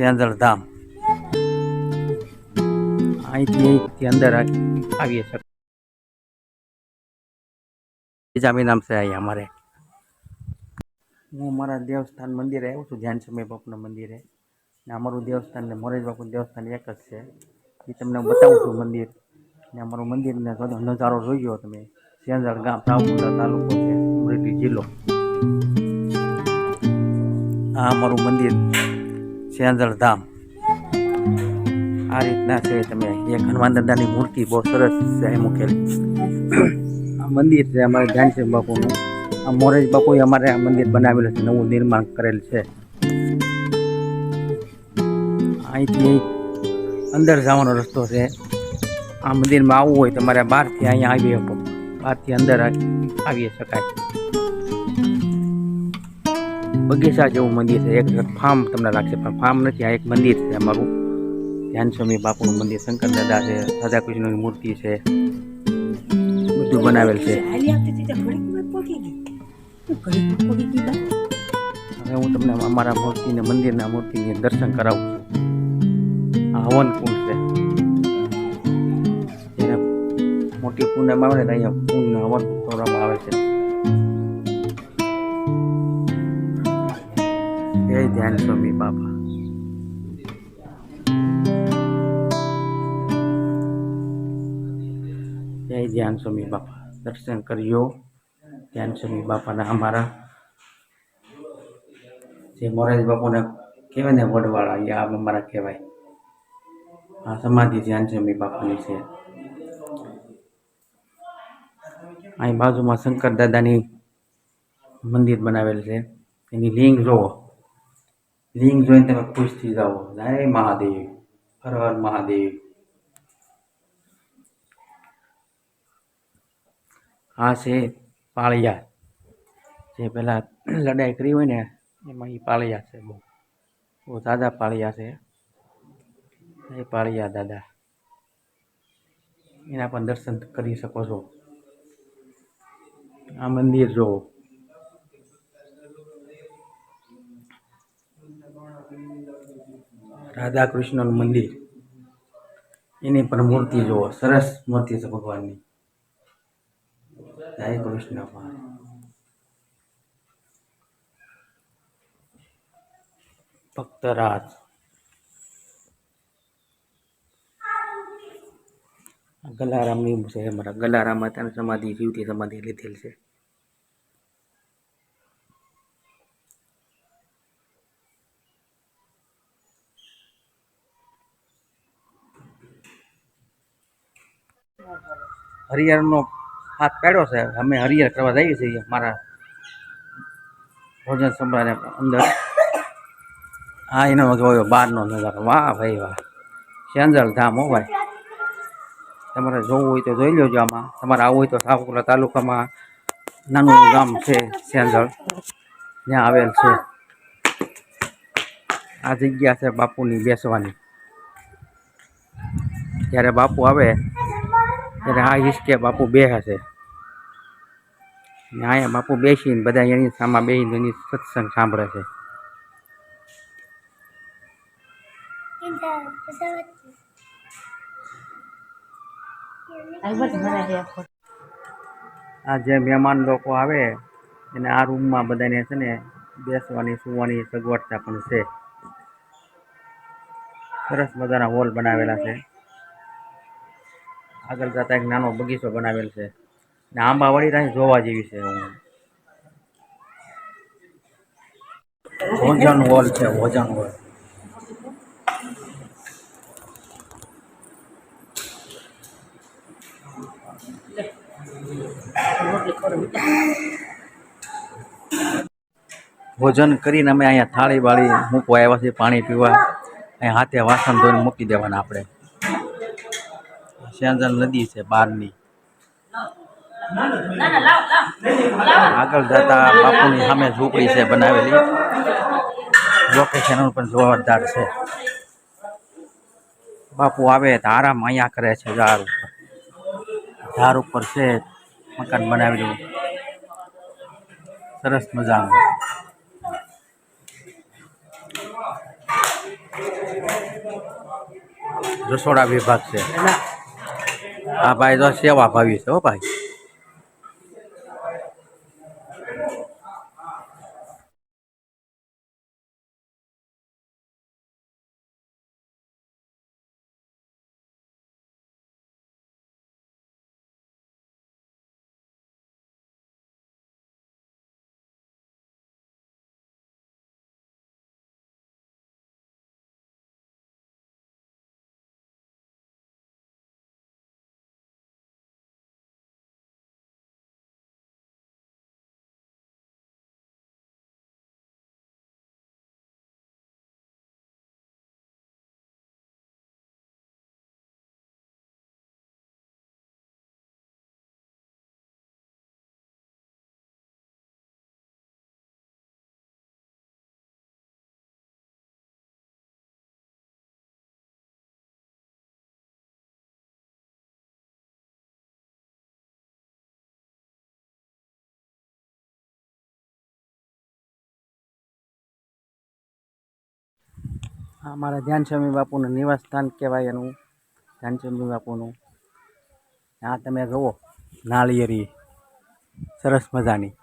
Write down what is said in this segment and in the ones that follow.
સેંજળ ધામ અહીંથી અંદર આવીએ શકીએ। જામી નામ છે અહીંયા અમારે। હું અમારા દેવસ્થાન મંદિરે આવ્યો છું, ધ્યાન સમય બાપુના મંદિરે, ને અમારું દેવસ્થાન ને મોરેજ બાપુનું દેવસ્થાન એક જ છે। એ તમને બતાવું છું મંદિર ને અમારું મંદિરને નજારો જોઈ ગયો તમે। સેંજળ ગામ, સાવરકુંડલા તાલુકો છે, અમરેલી જિલ્લો। આ અમારું મંદિર સેંજળ ધામ આ રીતના છે। તમે એક હનુમાન દાદાની મૂર્તિ બહુ સરસ છે મૂકેલી। આ મંદિર છે અમારે ધ્યાનસિંહ બાપુનું। આ મોરેજ બાપુએ અમારે આ મંદિર બનાવેલું છે, નવું નિર્માણ કરેલ છે। અહીંથી અંદર જવાનો રસ્તો છે। આ મંદિરમાં આવવું હોય તમારે બહારથી અહીંયા આવી શકો, બહારથી અંદર આવી શકાય। બગીચા જેવું મંદિર છે, એક ફાર્મ તમને લાગશે પણ ફાર્મ નથી, આ એક મંદિર છે અમારું ધ્યાન સ્વામી બાપુનું મંદિર। શંકર દાદા છે, રાધા કૃષ્ણની મૂર્તિ છે, બધું બનાવેલ છે। હવે હું તમને અમારા મૂર્તિને મંદિરના મૂર્તિને દર્શન કરાવું છું। આ હવન કુંડ છે, જ્યારે મોટી પૂનમ આવે ને તો અહીંયા કુંડને હવન કરવામાં આવે છે। જય ધ્યાન સ્વામી બાપા। જય ધ્યાન સ્વામી બાપા। દર્શન કર્યો ધ્યાન સ્વામી બાપાના અમારા, જે મોરાજ બાપુને કહેવાય ને વડવાળા, આ અમારા કહેવાય। આ સમાધિ ધ્યાન સ્વામી બાપુની છે। અહીં બાજુમાં શંકર દાદાની મંદિર બનાવેલ છે, એની લિંગ જોવો, લિંગ જોઈને તમે ખુશ થઈ જાઓ। જય મહાદેવ, હર હર મહાદેવ। આ છે પાળિયા, જે પેલા લડાઈ કરી હોય ને એમાં એ પાળિયા છે, બહુ દાદા પાળિયા છે। એ પાળિયા દાદા, એના પણ દર્શન કરી શકો છો। આ મંદિર જોવો, રાધા કૃષ્ણનું મંદિર, એની પણ મૂર્તિ જોવો, સરસ મૂર્તિ છે ભગવાનની। જય કૃષ્ણ ભાઈ। ભક્તરાજ, ગલારામની છે અમારા, ગલારામ માતાની સમાધિ, જીવતી સમાધિ લીધેલ છે। હરિહરનો હાથ પાડ્યો છે, અમે હરિહર કરવા જઈએ છીએ મારા ભોજન સંભાળને અંદર। આ એનો જોયો બહારનો નજારો, વાહ ભાઈ વાહ, સેંજળ ધામ હો ભાઈ। તમારે જોવું હોય તો જોઈ લેજો આમાં, તમારે આવવું હોય તો સાવરકુંડલા તાલુકામાં નાનું ગામ છે સેંજળ, ત્યાં આવેલ છે। આ જગ્યા છે બાપુની બેસવાની, જ્યારે બાપુ આવે ત્યારે આ હિસકે બાપુ બેસે છે, ને અહીંયા બાપુ બેસીને બધા એની સામા બેસીને એની સત્સંગ સાંભળે છે। આ જે મહેમાન લોકો આવે એને આ રૂમમાં બધાને છે ને બેસવાની સુવાની સગવડતા પણ છે। સરસ મજાના હોલ બનાવેલા છે। આગળ જતા એક નાનો બગીચો બનાવેલ છે, ને આંબાવાડી રાહ જોવા જેવી છે। ભોજન હોલ છે, ભોજન હોલ। ભોજન કરીને અમે અહીંયા થાળી વાળી મૂકવા આવ્યા છીએ, પાણી પીવા। અહીંયા હાથે વાસણ ધોઈને મૂકી દેવાના આપણે। સેંજળ નદી છે બહારની, આગળ જતા બાપુની સામે ઝૂંપડી છે બનાવેલી, લોકેશન પણ જોરદાર છે। બાપુ આવે તો આરામ અહીંયા કરે છે, ઝાડ ઉપર છે મકાન બનાવેલું, સરસ મજાનું। રસોડા વિભાગ છે. આ ભાઈ તો સેવા ભાવી છે હો ભાઈ. આ મારા ધ્યાનસ્વામી બાપુનું નિવાસ સ્થાન કહેવાય એનું, ધ્યાનસ્વામી બાપુનું. આ તમે જુઓ નાળિયેરી સરસ મજાની.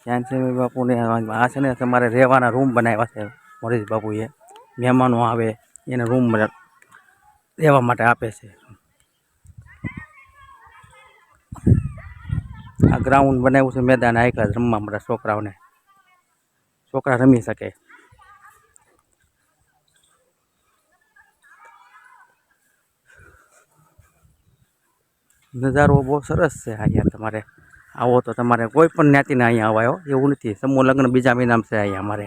ધ્યાનસ્વામી બાપુને આ છે ને તમારે રહેવાના રૂમ બનાવ્યા છે મોરેશ બાપુએ. મહેમાનો આવે એને રૂમ રહેવા માટે આપે છે. આ ગ્રાઉન્ડ બનાવ્યું છે મેદાન હાઈ ક્લાસ રમવા માટે છોકરાઓને, છોકરા રમી શકે. નજારો બહુ સરસ છે અહીંયા. તમારે આવો તો તમારે કોઈ પણ જ્ઞાતિને અહીંયા આવાયો એવું નથી. સમૂહ લગ્ન બીજા મહિનામાં છે અહીંયા અમારે.